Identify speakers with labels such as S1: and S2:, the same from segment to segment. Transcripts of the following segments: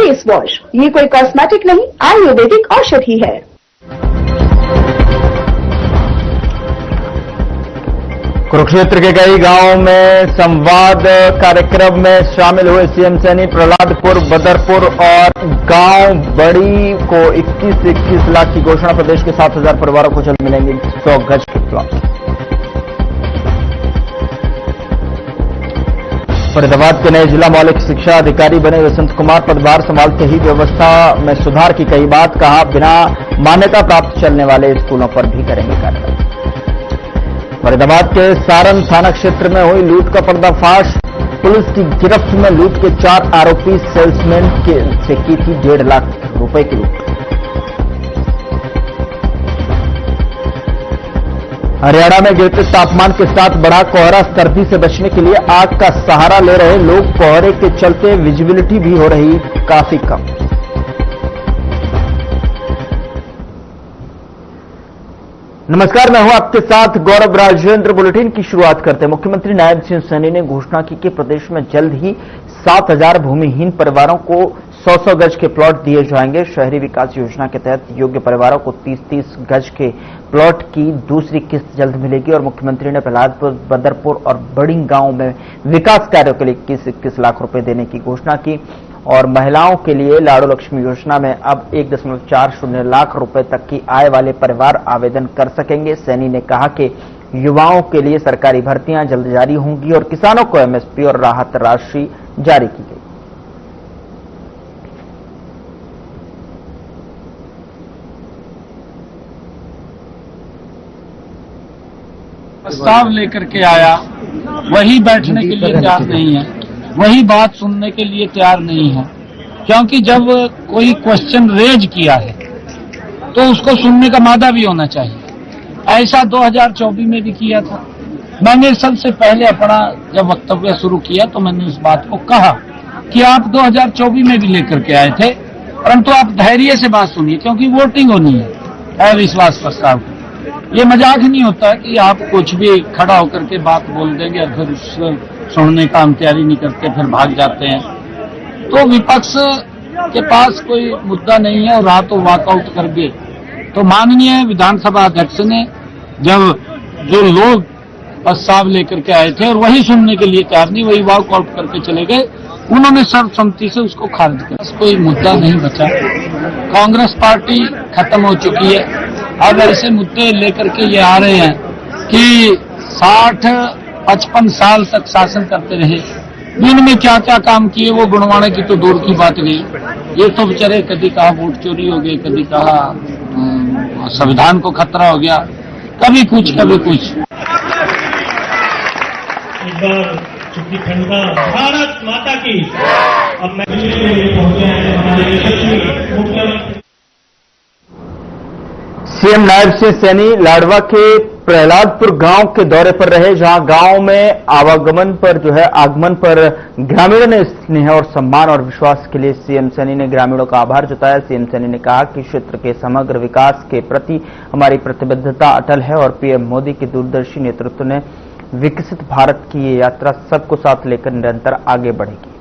S1: Face wash, ये कोई cosmetic नहीं, आयुर्वेदिक औषधि है।
S2: कुरुक्षेत्र के कई गांवों में संवाद कार्यक्रम में शामिल हुए सीएम सैनी। प्रहलादपुर, बदरपुर और गांव बड़ी को 21 लाख की घोषणा। प्रदेश के 7,000 परिवारों को जल्द मिलेंगे 100 गज के प्लॉट। फरीदाबाद के नए जिला मौलिक शिक्षा अधिकारी बने वसंत कुमार। पदभार संभालते ही व्यवस्था में सुधार की कही बात। कहा, बिना मान्यता प्राप्त चलने वाले स्कूलों पर भी करेंगे कार्रवाई। फरीदाबाद के सारण थाना क्षेत्र में हुई लूट का पर्दाफाश। पुलिस की गिरफ्त में लूट के 4 आरोपी सेल्समैन से की थी 1.5 लाख रुपए की लूट। हरियाणा में गिरते तापमान के साथ बढ़ा कोहरा। सर्दी से बचने के लिए आग का सहारा ले रहे लोग। कोहरे के चलते विजिबिलिटी भी हो रही काफी कम। नमस्कार, मैं हूं आपके साथ गौरव राजेंद्र। बुलेटिन की शुरुआत करते हैं। मुख्यमंत्री नायब सिंह सैनी ने घोषणा की कि प्रदेश में जल्द ही 7,000 भूमिहीन परिवारों को 100 गज के प्लॉट दिए जाएंगे। शहरी विकास योजना के तहत योग्य परिवारों को 30 गज के प्लॉट की दूसरी किस्त जल्द मिलेगी। और मुख्यमंत्री ने प्रहलादपुर, बदरपुर और बड़ी गांव में विकास कार्यों के लिए 21 लाख रुपए देने की घोषणा की। और महिलाओं के लिए लाडो लक्ष्मी योजना में अब 1.40 लाख रुपए तक की आय वाले परिवार आवेदन कर सकेंगे। सैनी ने कहा कि युवाओं के लिए सरकारी भर्तियां जल्द जारी होंगी और किसानों को एमएसपी और राहत राशि जारी की गई।
S3: प्रस्ताव लेकर के आया, वही बैठने के लिए तैयार नहीं है, वही बात सुनने के लिए तैयार नहीं है। क्योंकि जब कोई क्वेश्चन रेज किया है तो उसको सुनने का मादा भी होना चाहिए। ऐसा 2024 में भी किया था। मैंने सबसे पहले अपना जब वक्तव्य शुरू किया तो मैंने इस बात को कहा कि आप 2024 में भी लेकर के आए थे, परंतु आप धैर्य से बात सुनिए, क्योंकि वोटिंग होनी है अविश्वास प्रस्ताव की। ये मजाक नहीं होता कि आप कुछ भी खड़ा होकर के बात बोल देंगे और फिर उसको सुनने का हम तैयारी नहीं करते, फिर भाग जाते हैं। तो विपक्ष के पास कोई मुद्दा नहीं है और रातों वॉकआउट कर गए। तो माननीय विधानसभा अध्यक्ष ने जब जो लोग प्रस्ताव लेकर के आए थे और वही सुनने के लिए तैयार नहीं, वही वॉकआउट करके चले गए, उन्होंने सर्वसम्मति से उसको खारिज किया। कोई मुद्दा नहीं बचा। कांग्रेस पार्टी खत्म हो चुकी है। अब ऐसे मुद्दे लेकर के ये आ रहे हैं कि 60-55 साल तक शासन करते रहे, दिन में क्या क्या काम किए वो गुणवाने की तो दूर की बात गई। ये तो बेचारे कभी कहा वोट चोरी हो गई, कभी कहा संविधान को खतरा हो गया, कभी कुछ कभी कुछ।
S4: एक बार चुप्पी ठंडा भारत माता की। अब मैं पहुंचे हैं हमारे यशस्वी मुख्यमंत्री
S2: सीएम नायब सिंह सैनी लाडवा के प्रहलादपुर गांव के दौरे पर रहे, जहां गांव में आगमन पर ग्रामीणों ने स्नेह और सम्मान और विश्वास के लिए सीएम सैनी ने ग्रामीणों का आभार जताया। सीएम सैनी ने कहा कि क्षेत्र के समग्र विकास के प्रति हमारी प्रतिबद्धता अटल है और पीएम मोदी के दूरदर्शी नेतृत्व ने विकसित भारत की ये यात्रा सबको साथ लेकर निरंतर आगे बढ़ेगी।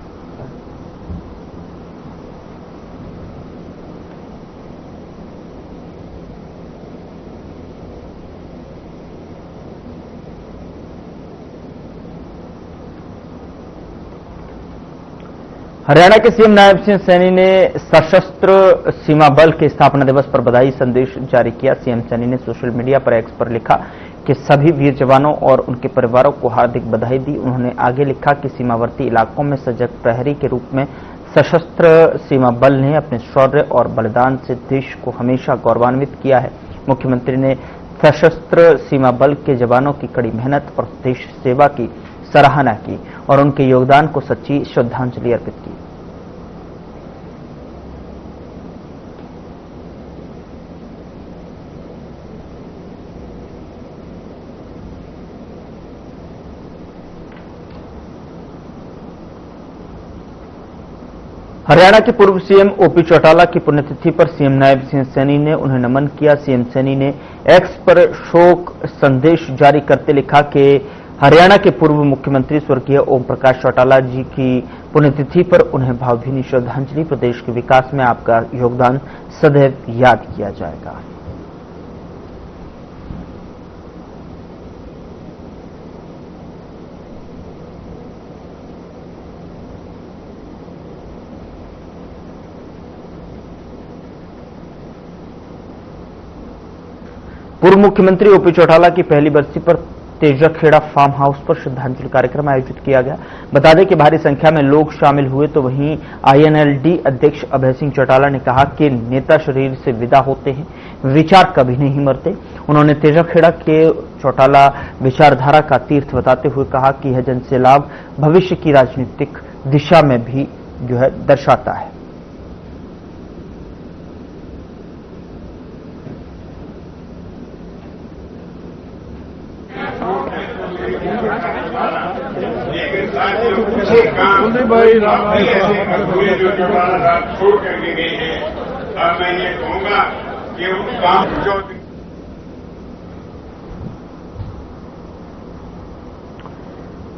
S2: हरियाणा के सीएम नायब सिंह सैनी ने सशस्त्र सीमा बल के स्थापना दिवस पर बधाई संदेश जारी किया। सीएम सैनी ने सोशल मीडिया पर एक्स पर लिखा कि सभी वीर जवानों और उनके परिवारों को हार्दिक बधाई दी। उन्होंने आगे लिखा कि सीमावर्ती इलाकों में सजग प्रहरी के रूप में सशस्त्र सीमा बल ने अपने शौर्य और बलिदान से देश को हमेशा गौरवान्वित किया है। मुख्यमंत्री ने सशस्त्र सीमा बल के जवानों की कड़ी मेहनत और देश सेवा की सराहना की और उनके योगदान को सच्ची श्रद्धांजलि अर्पित की। हरियाणा के पूर्व सीएम ओपी चौटाला की पुण्यतिथि पर सीएम नायब सिंह सैनी ने उन्हें नमन किया। सीएम सैनी ने एक्स पर शोक संदेश जारी करते लिखा कि हरियाणा के पूर्व मुख्यमंत्री स्वर्गीय ओम प्रकाश चौटाला जी की पुण्यतिथि पर उन्हें भावभीनी श्रद्धांजलि। प्रदेश के विकास में आपका योगदान सदैव याद किया जाएगा। पूर्व मुख्यमंत्री ओपी चौटाला की पहली बरसी पर तेजाखेड़ा फार्म हाउस पर श्रद्धांजलि कार्यक्रम आयोजित किया गया। बता दें कि भारी संख्या में लोग शामिल हुए तो वहीं आईएनएलडी अध्यक्ष अभय सिंह चौटाला ने कहा कि नेता शरीर से विदा होते हैं, विचार कभी नहीं मरते। उन्होंने तेजाखेड़ा के चौटाला विचारधारा का तीर्थ बताते हुए कहा कि यह जन से लाभ भविष्य की राजनीतिक दिशा में भी दर्शाता है।
S5: छोड़ करके गई है और मैं ये कहूंगा कि उस काम जो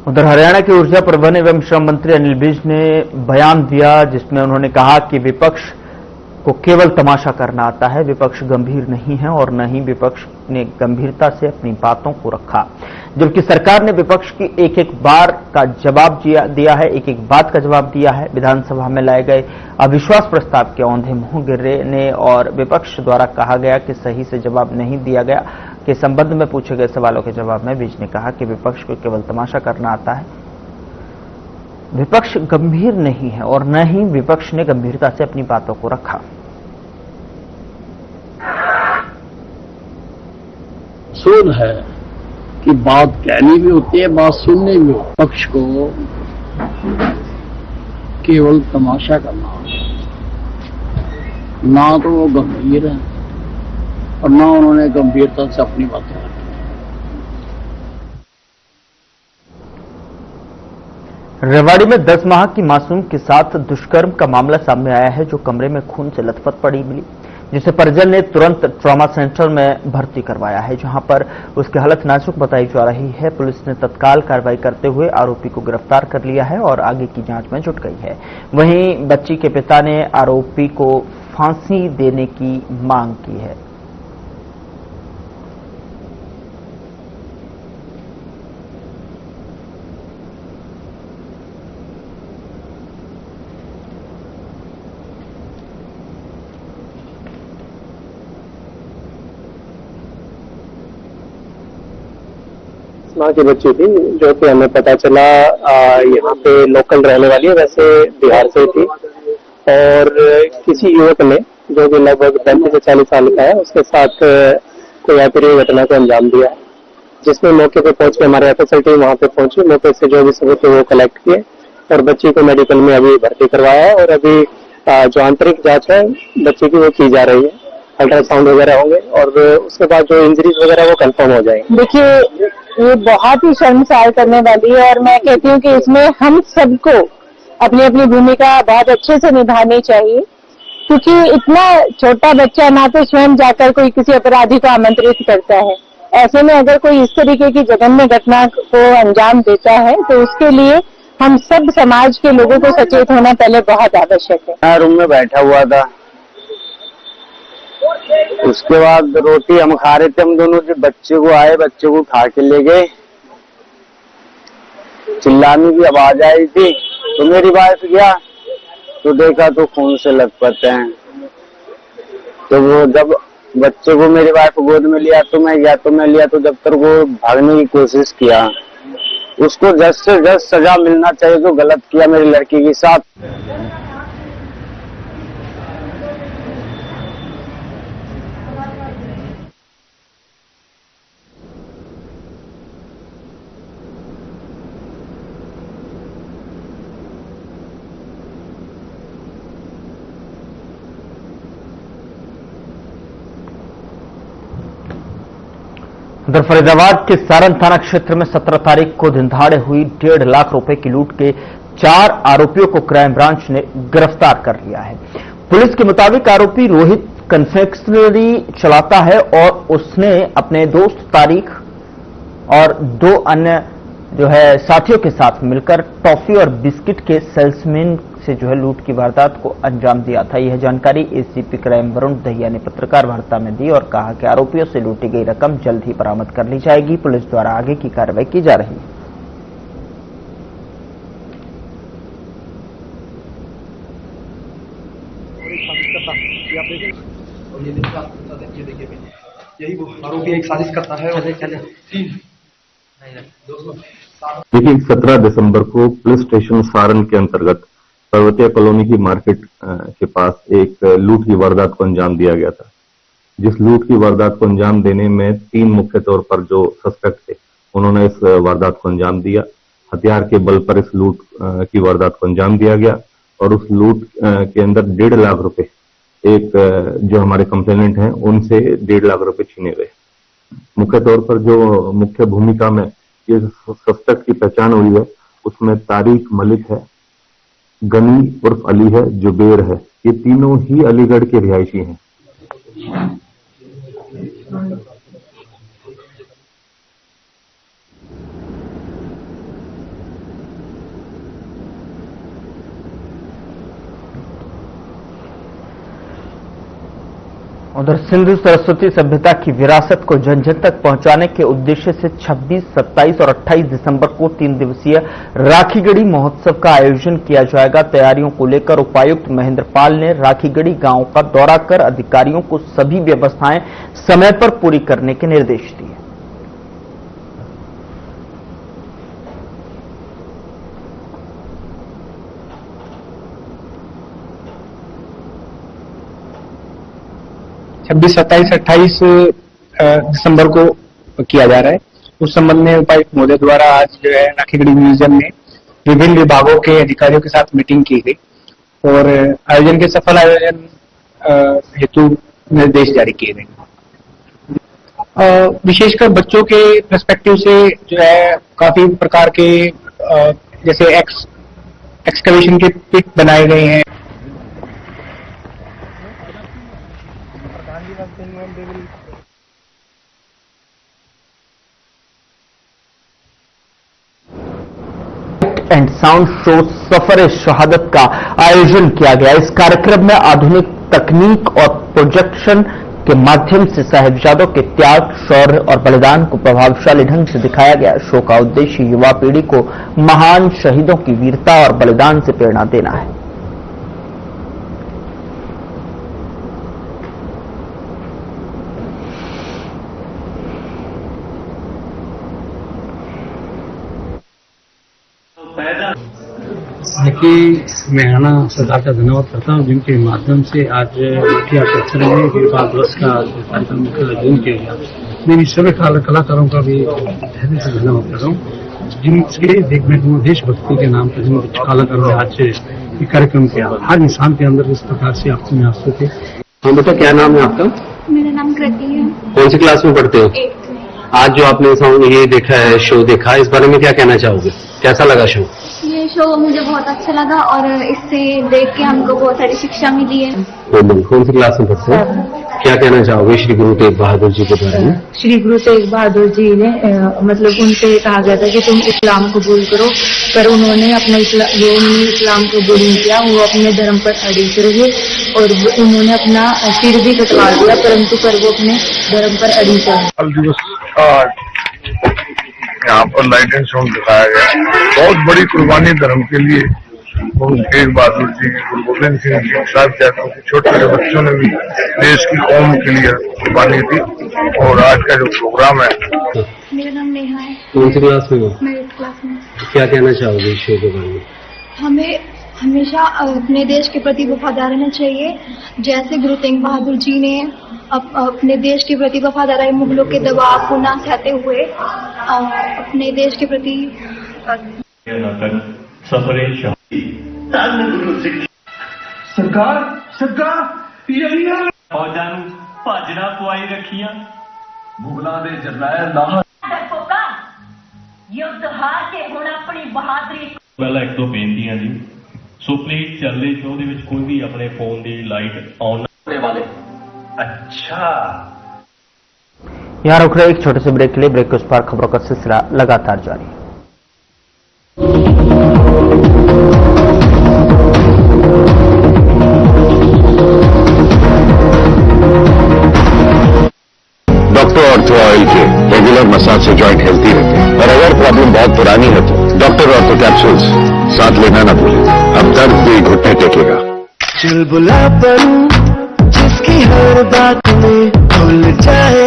S2: उधर हरियाणा के ऊर्जा परिवहन एवं श्रम मंत्री अनिल विज ने बयान दिया, जिसमें उन्होंने कहा कि विपक्ष को केवल तमाशा करना आता है, विपक्ष गंभीर नहीं है और न ही विपक्ष ने गंभीरता से अपनी बातों को रखा, जबकि सरकार ने विपक्ष की एक एक बार का जवाब दिया है, एक एक बात का जवाब दिया है। विधानसभा में लाए गए अविश्वास प्रस्ताव के औंधे मुंह गिरने और विपक्ष द्वारा कहा गया कि सही से जवाब नहीं दिया गया के संबंध में पूछे गए सवालों के जवाब में विज ने कहा कि विपक्ष को केवल तमाशा करना आता है, विपक्ष गंभीर नहीं है और न ही विपक्ष ने गंभीरता से अपनी बातों को रखा।
S6: सुन है कि बात कहनी भी होती है, बात सुननी भी होती है। पक्ष को केवल तमाशा करना, ना तो वो गंभीर है और ना उन्होंने गंभीरता से अपनी बातें रखी।
S2: रेवाड़ी में 10 माह की मासूम के साथ दुष्कर्म का मामला सामने आया है, जो कमरे में खून से लथपथ पड़ी मिली, जिसे परिजन ने तुरंत ट्रॉमा सेंटर में भर्ती करवाया है, जहां पर उसकी हालत नाजुक बताई जा रही है। पुलिस ने तत्काल कार्रवाई करते हुए आरोपी को गिरफ्तार कर लिया है और आगे की जांच में जुट गई है। वहीं बच्ची के पिता ने आरोपी को फांसी देने की मांग की है।
S7: माँ की बच्ची थी, जो कि हमें पता चला यहाँ पे लोकल रहने वाली है, वैसे बिहार से थी, और किसी युवक ने जो कि लगभग 35 से 40 साल का है, उसके साथ कोई अप्रिय घटना को अंजाम दिया है, जिसमें मौके पे पहुंच के हमारे एफएसएल टीम वहाँ पे पहुंची, मौके से जो भी सबूत वो कलेक्ट किए और बच्ची को मेडिकल में अभी भर्ती करवाया है। और अभी जो आंतरिक जांच है बच्चे की वो की जा रही है, अल्ट्रासाउंड वगैरह होंगे और उसके बाद जो इंजरीज वगैरह वो कंफर्म हो जाएंगे।
S8: देखिए, ये बहुत ही शर्मसार करने वाली है और मैं कहती हूँ कि इसमें हम सबको अपनी अपनी भूमिका बहुत अच्छे से निभानी चाहिए, क्योंकि इतना छोटा बच्चा ना तो स्वयं जाकर कोई किसी अपराधी को आमंत्रित करता है, ऐसे में अगर कोई इस तरीके की जघन्य घटना को अंजाम देता है तो उसके लिए हम सब समाज के लोगों को सचेत होना पहले बहुत आवश्यक है।
S6: रूम में बैठा हुआ था, उसके बाद रोटी हम खा रहे थे, हम दोनों जो बच्चे को आए, बच्चे को उठा के ले गए, चिल्लाने की आवाज आई थी तो मेरी वाइफ गया तो देखा तो खून से लथपथ हैं। तो वो जब बच्चे को मेरी वाइफ गोद में लिया तो मैं गया, तो मैं लिया तो जब तक वो भागने की कोशिश किया, उसको जल्द से जल्द सजा मिलना चाहिए जो गलत किया मेरी लड़की के साथ।
S2: उधर फरीदाबाद के सारण थाना क्षेत्र में 17 तारीख को दिनदहाड़े हुई 1.5 लाख रुपए की लूट के 4 आरोपियों को क्राइम ब्रांच ने गिरफ्तार कर लिया है। पुलिस के मुताबिक आरोपी रोहित कन्फेक्शनरी चलाता है और उसने अपने दोस्त तारीख और 2 अन्य जो है साथियों के साथ मिलकर टॉफी और बिस्किट के सेल्समैन से जो है लूट की वारदात को अंजाम दिया था। यह जानकारी एसीपी क्राइम वरुण दहिया ने पत्रकार वार्ता में दी और कहा कि आरोपियों से लूटी गई रकम जल्द ही बरामद कर ली जाएगी। पुलिस द्वारा आगे की कार्रवाई की जा रही है।
S9: यही वो आरोपी एक साजिश करता है।
S10: देखिए 17 दिसंबर को पुलिस स्टेशन सारण के अंतर्गत पर्वतीय कॉलोनी की मार्केट के पास एक लूट की वारदात को अंजाम दिया गया था। जिस लूट की वारदात को अंजाम देने में 3 मुख्य तौर पर जो सस्पेक्ट थे उन्होंने इस वारदात को अंजाम दिया। हथियार के बल पर इस लूट की वारदात को अंजाम दिया गया और उस लूट के अंदर 1.5 लाख रुपए एक जो हमारे कंप्लेनेंट हैं उनसे 1.5 लाख रुपए छीने गए। मुख्य तौर पर जो मुख्य भूमिका में ये सस्पेक्ट की पहचान हुई है उसमें तारिक मलिक है, गनी उर्फ अली है, जुबेर है। ये तीनों ही अलीगढ़ के रिहायशी हैं।
S2: उधर सिंधु सरस्वती सभ्यता की विरासत को जन जन तक पहुंचाने के उद्देश्य से 26, 27 और 28 दिसंबर को 3 दिवसीय राखीगढ़ी महोत्सव का आयोजन किया जाएगा। तैयारियों को लेकर उपायुक्त महेंद्र पाल ने राखीगढ़ी गांव का दौरा कर अधिकारियों को सभी व्यवस्थाएं समय पर पूरी करने के निर्देश दिए।
S7: छब्बीस, 27, 28 दिसंबर को किया जा रहा है। उस संबंध में उपायुक्त महोदय द्वारा आज जो है राखीगढ़ी म्यूजियम में विभिन्न विभागों के अधिकारियों के साथ मीटिंग की गई और आयोजन के सफल आयोजन हेतु निर्देश जारी किए गए। विशेषकर बच्चों के पर्सपेक्टिव से जो है काफी प्रकार के जैसे एक्सकवेशन के पिट बनाए गए हैं।
S2: एंड साउंड शो सफर शहादत का आयोजन किया गया। इस कार्यक्रम में आधुनिक तकनीक और प्रोजेक्शन के माध्यम से साहिबजादों के त्याग, शौर्य और बलिदान को प्रभावशाली ढंग से दिखाया गया। शो का उद्देश्य युवा पीढ़ी को महान शहीदों की वीरता और बलिदान से प्रेरणा देना है।
S3: देखिए मैं राणा सरकार का धन्यवाद करता हूँ जिनके माध्यम से आज मुखिया क्षेत्र में वीरपाल दिवस का कार्यक्रम का आयोजन किया गया। मेरी सभी कलाकारों का भी धैर्य से धन्यवाद कर रहा हूँ जिनके देखने को देशभक्ति के नाम पर जिन कलाकारों ने आज ये कार्यक्रम किया। हर इंसान के अंदर इस प्रकार से अपने आप से थे।
S7: हाँ बेटा, क्या नाम है आपका?
S11: मेरा नाम कृति है।
S7: कौन सी क्लास में पढ़ते हो?
S11: 8th।
S7: आज जो आपने ये देखा है, शो देखा, इस बारे में क्या कहना चाहोगे? कैसा लगा शो?
S11: ये शो मुझे बहुत अच्छा लगा और इससे देख के हमको बहुत सारी शिक्षा मिली है।
S7: कौन सी क्लास में पढ़ते हो? क्या कहना चाहोगे श्री गुरु तेग बहादुर जी के बारे में?
S8: श्री गुरु तेग बहादुर जी ने मतलब उनसे कहा गया था कि तुम इस्लाम कबूल करो, पर उन्होंने अपना इस्लाम कबूल नहीं किया। वो अपने धर्म पर अड़िग रहे और उन्होंने अपना सिर भी कटवा दिया, परंतु पर वो अपने धर्म पर अड़िग रहे।
S5: यहाँ पर लाइट एंड साउंड दिखाया गया। बहुत बड़ी कुर्बानी धर्म के लिए गुरु तेग बहादुर जी, गुरु गोविंद सिंह जी, साहिबजादों के छोटे छोटे बच्चों ने भी देश की कौम के लिए कुर्बानी दी। और आज का जो प्रोग्राम है।
S11: मेरा नाम नेहा है।
S7: कौन सी क्लास में हो?
S11: मैं 8th क्लास में।
S7: क्या कहना चाहोगे शो के बारे में?
S11: हमें हमेशा अपने देश के प्रति वफादार रहना चाहिए। जैसे गुरु तेग बहादुर जी ने अपने देश के प्रति वफादार रहे, मुगलों के दबाव को ना सहते हुए अपने देश के प्रति
S9: सरकार यही
S4: फौजां नूं भाजना पवाई रखियां।
S9: मुगलों के जरनैल लाहौर
S12: युद्ध हार के हुण अपनी बहादुरी
S4: पहला एक तो बेनतियां जी। सो प्लीज चलदे शो दे विच कोई भी अपने फोन की लाइट ऑन करने वाले। अच्छा,
S2: यहां रुक रहे एक छोटे से ब्रेक के लिए। ब्रेक के उस पार खबरों का सिलसिला लगातार जारी है।
S13: ऑर्थो ऑयल के रेगुलर मसाज से जॉइंट हेल्थी रहते हैं। और अगर प्रॉब्लम बहुत पुरानी है तो डॉक्टर ऑर्थो कैप्सूल्स साथ लेना ना भूलें। अब दर्द भी घुटने टेकेगा।
S14: चुलबुला पर जिसकी हर बात में भूल जाए,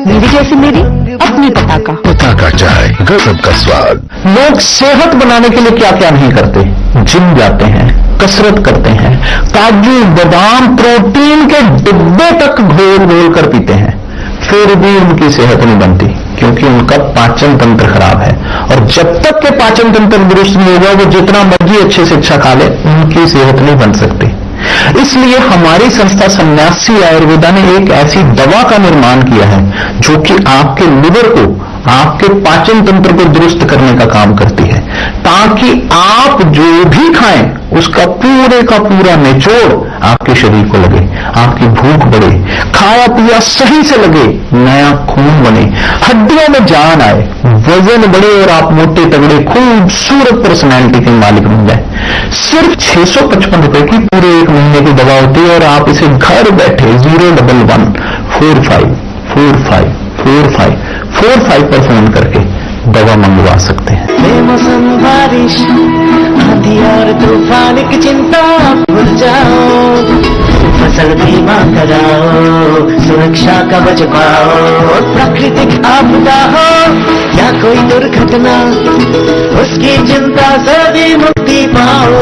S8: मेरी जैसी मेरी अपनी
S13: पताका चाय, गजब का स्वाद।
S2: लोग सेहत बनाने के लिए क्या क्या नहीं करते, जिम जाते हैं, कसरत करते हैं, काजू बादाम प्रोटीन के डिब्बे तक घोल घोल कर पीते हैं, फिर भी उनकी सेहत नहीं बनती क्योंकि उनका पाचन तंत्र खराब है। और जब तक के पाचन तंत्र दुरुस्त नहीं होगा, वो जितना मर्जी अच्छे से अच्छा खा ले, उनकी सेहत नहीं बन सकती। इसलिए हमारी संस्था सन्यासी आयुर्वेदा ने एक ऐसी दवा का निर्माण किया है जो कि आपके लिवर को, आपके पाचन तंत्र को दुरुस्त करने का काम करती है, ताकि आप जो भी खाएं उसका पूरे का पूरा निचोड़ आपके शरीर को लगे, आपकी भूख बढ़े, खाया पिया सही से लगे, नया खून बने, हड्डियों में जान आए, वजन बढ़े और आप मोटे तगड़े खूबसूरत पर्सनैलिटी के मालिक बन जाए। सिर्फ 655 रुपए की पूरे एक महीने की दवा होती है और आप इसे घर बैठे 01145454545 पर फोन करके दवा मंगवा सकते हैं।
S14: बेमौसम बारिश, आंधी और तूफान की चिंता भूल जाओ, फसल बीमा कराओ, सुरक्षा कवच पाओ। प्राकृतिक आपदा हो या कोई दुर्घटना, उसकी चिंता से भी मुक्ति पाओ।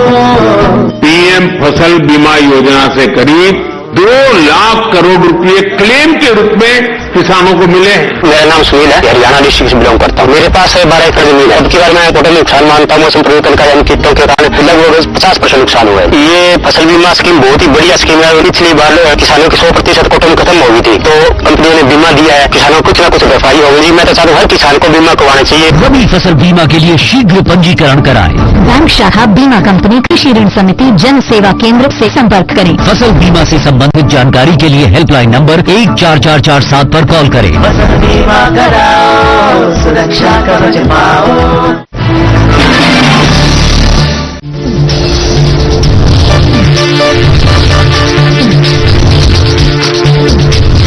S15: पीएम फसल बीमा योजना से करीब 2 लाख करोड़ रुपए क्लेम के रूप में किसानों को मिले हैं।
S6: मेरा नाम सुनील है, हरियाणा डिस्ट्रिक्ट से बिलोंग करता हूँ। मेरे पास 12 एकड़ जमीन है। अब की बार मैं टोटल नुकसान मानता हूँ मौसम परिवर्तन का, यानी कीटों के कारण लगभग 50% नुकसान हुआ है। ये फसल बीमा स्कीम बहुत ही बढ़िया स्कीम है। पिछली बार किसानों की 100% कोटम खत्म हो गई थी, तो कंपनियों ने बीमा दिया है, किसानों को कुछ ना कुछ भरपाई हो गई। मैं तो चाहता हूँ हर किसान को बीमा करवाना चाहिए।
S16: रबी फसल बीमा के लिए शीघ्र पंजीकरण कराएं।
S17: बैंक शाखा, बीमा कंपनी, कृषि ऋण समिति, जन सेवा केंद्र से संपर्क करें।
S16: फसल बीमा से संबंधित जानकारी के लिए हेल्पलाइन नंबर 14447 पर कॉल करें।
S14: फसल बीमा कराओ, सुरक्षा कवच पाओ।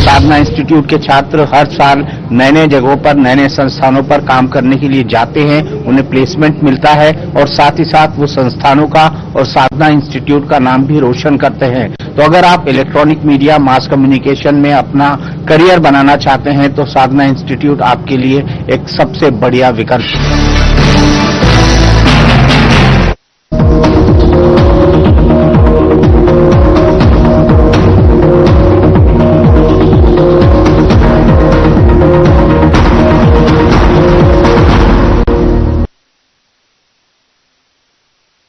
S18: साधना इंस्टीट्यूट के छात्र हर साल नए नए जगहों पर, नए नए संस्थानों पर काम करने के लिए जाते हैं, उन्हें प्लेसमेंट मिलता है और साथ ही साथ वो संस्थानों का और साधना इंस्टीट्यूट का नाम भी रोशन करते हैं। तो अगर आप इलेक्ट्रॉनिक मीडिया, मास कम्युनिकेशन में अपना करियर बनाना चाहते हैं तो साधना इंस्टीट्यूट आपके लिए एक सबसे बढ़िया विकल्प है।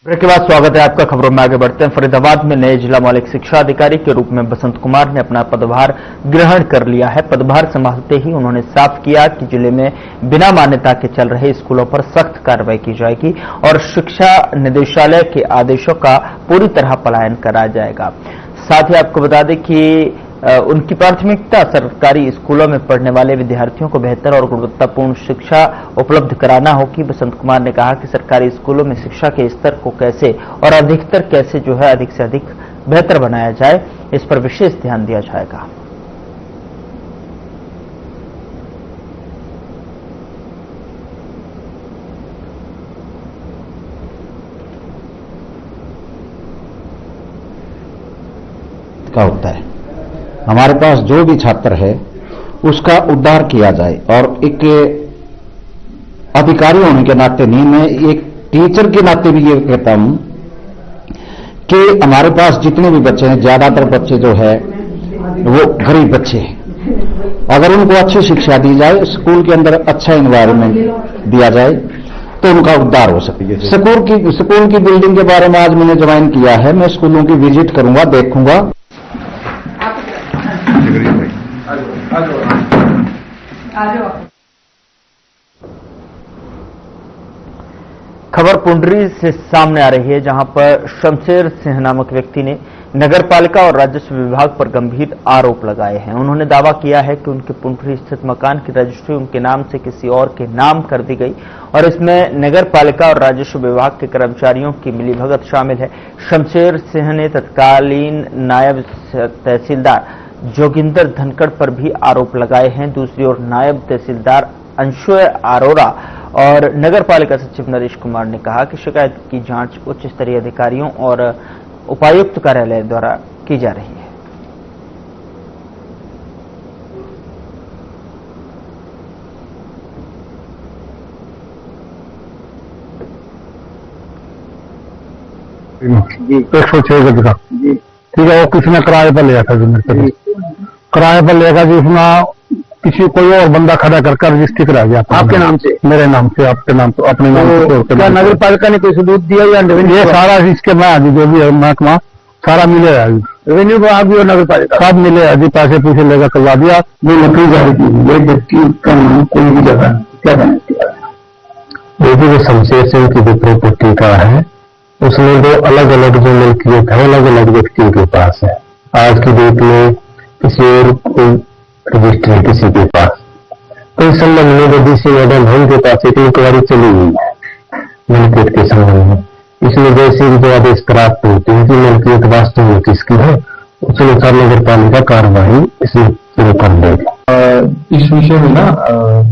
S2: ब्रेक के बाद स्वागत है आपका। खबरों में आगे बढ़ते हैं। फरीदाबाद में नए जिला मौलिक शिक्षा अधिकारी के रूप में बसंत कुमार ने अपना पदभार ग्रहण कर लिया है। पदभार संभालते ही उन्होंने साफ किया कि जिले में बिना मान्यता के चल रहे स्कूलों पर सख्त कार्रवाई की जाएगी और शिक्षा निदेशालय के आदेशों का पूरी तरह पलायन करा जाएगा। साथ ही आपको बता दें कि उनकी प्राथमिकता सरकारी स्कूलों में पढ़ने वाले विद्यार्थियों को बेहतर और गुणवत्तापूर्ण शिक्षा उपलब्ध कराना होगी। बसंत कुमार ने कहा कि सरकारी स्कूलों में शिक्षा के स्तर को कैसे और अधिकतर कैसे अधिक से अधिक बेहतर बनाया जाए, इस पर विशेष ध्यान दिया जाएगा।
S19: का होता है, हमारे पास जो भी छात्र है उसका उद्धार किया जाए और एक अधिकारी होने के नाते नहीं, मैं एक टीचर के नाते भी ये कहता हूं कि हमारे पास जितने भी बच्चे हैं, ज्यादातर बच्चे जो है वो गरीब बच्चे हैं। अगर उनको अच्छी शिक्षा दी जाए, स्कूल के अंदर अच्छा एनवायरनमेंट दिया जाए तो उनका उद्धार हो सकती है। स्कूल की बिल्डिंग के बारे में आज मैंने ज्वाइन किया है, मैं स्कूलों की विजिट करूंगा, देखूंगा।
S2: खबर पुंडरी से सामने आ रही है, जहां पर शमशेर सिंह नामक व्यक्ति ने नगरपालिका और राजस्व विभाग पर गंभीर आरोप लगाए हैं। उन्होंने दावा किया है कि उनके पुंडरी स्थित मकान की रजिस्ट्री उनके नाम से किसी और के नाम कर दी गई और इसमें नगरपालिका और राजस्व विभाग के कर्मचारियों की मिलीभगत शामिल है। शमशेर सिंह ने तत्कालीन नायब तहसीलदार जोगिंदर धनखड़ पर भी आरोप लगाए हैं। दूसरी ओर नायब तहसीलदार अंशुय अरोरा और नगर पालिका सचिव नरेश कुमार ने कहा कि शिकायत की जांच उच्च स्तरीय अधिकारियों और उपायुक्त कार्यालय द्वारा की जा रही है।
S20: जी 106 गज का ठीक है। वो किसने किराए पर लिया था? जो मेरे को किराए पर लिया जी, उसमें किसी कोई और बंदा खड़ा करके रजिस्ट्री करा गया। आपके नाम से? मेरे नाम से, आपके नाम से, अपने नाम से। क्या नगर पालिका ने कोई सबूत दिया या ये सारा इसके बाद जो भी है महकमा सारा मिलेगा, रेवेन्यू विभाग भी और नगर पालिका सब मिलेगा जी। पैसे पूछे लेकर करवा दिया। वो नौकरी जारी की, ये व्यक्ति का नाम कोई भी जगह क्या देखिए, जो शमशेर सिंह की जो प्रॉपर्टी का है उसमें दो अलग अलग जो मिल्कियत है अलग अलग व्यक्तियों के पास है। आज की डेट में किसी और कोई रजिस्ट्री किसी के पास, तो इस संबंध में जो डीसी मैडम है उनके पास एक इंक्वायरी चली हुई है मिल्कियत के संबंध में। इसमें जैसे ही जो आदेश प्राप्त होते हैं कि मिल्कियत वास्तव में किसकी है, उस अनुसार नगर पालिका कार्रवाई इसमें शुरू कर देगी।
S10: इस विषय में ना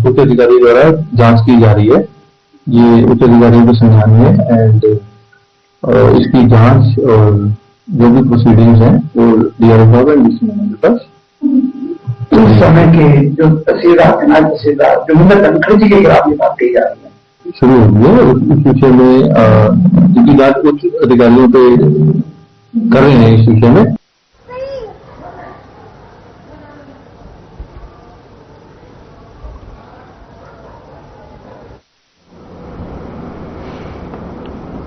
S10: उच्च अधिकारी द्वारा जांच की जा रही है। ये उच्च अधिकारियों को संज्ञान है एंड इसकी जांच और जो भी प्रोसीडिंग्स हैं वो डीआरओ साहब एंड डीसी मैडम के पास
S20: उस समय के जो तहसीलदार नायब तहसीलदार जोगिंदर धनखड़ जी के खिलाफ ये बात कही जा रही है
S10: शुरू हुई है। इस विषय में जिनकी जांच उच्च अधिकारियों पे कर रहे हैं इस विषय में।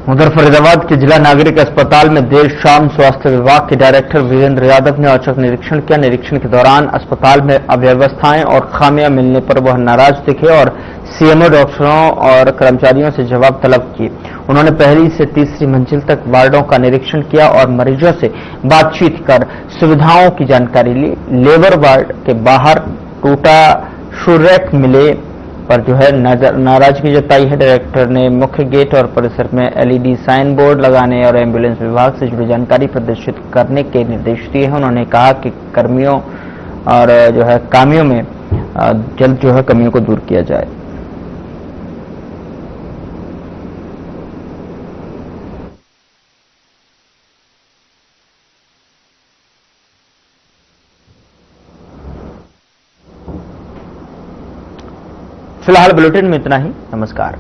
S2: उधर फरीदाबाद के जिला नागरिक अस्पताल में देर शाम स्वास्थ्य विभाग के डायरेक्टर वीरेंद्र यादव ने औचक निरीक्षण किया। निरीक्षण के दौरान अस्पताल में अव्यवस्थाएं और खामियां मिलने पर वह नाराज दिखे और सीएमओ डॉक्टरों और कर्मचारियों से जवाब तलब किए। उन्होंने पहली से तीसरी मंजिल तक वार्डों का निरीक्षण किया और मरीजों से बातचीत कर सुविधाओं की जानकारी ली। लेबर वार्ड के बाहर टूटा शूरैक मिले पर जो है नाराजगी जताई है। डायरेक्टर ने मुख्य गेट और परिसर में एलईडी साइन बोर्ड लगाने और एम्बुलेंस विभाग से जुड़ी जानकारी प्रदर्शित करने के निर्देश दिए हैं। उन्होंने कहा कि कर्मियों और जो है कामियों में जल्द जो है कमियों को दूर किया जाए। फिलहाल बुलेटिन में इतना ही। नमस्कार।